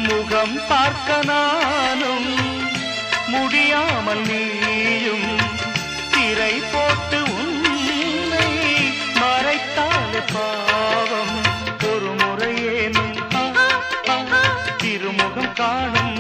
முகம் பார்க்க நானும் முடியாமல் நீயும் திரை போட்டு உன்னை மறைத்தாலே பாவம் ஒரு முறையேனும் திருமுகம் காணும்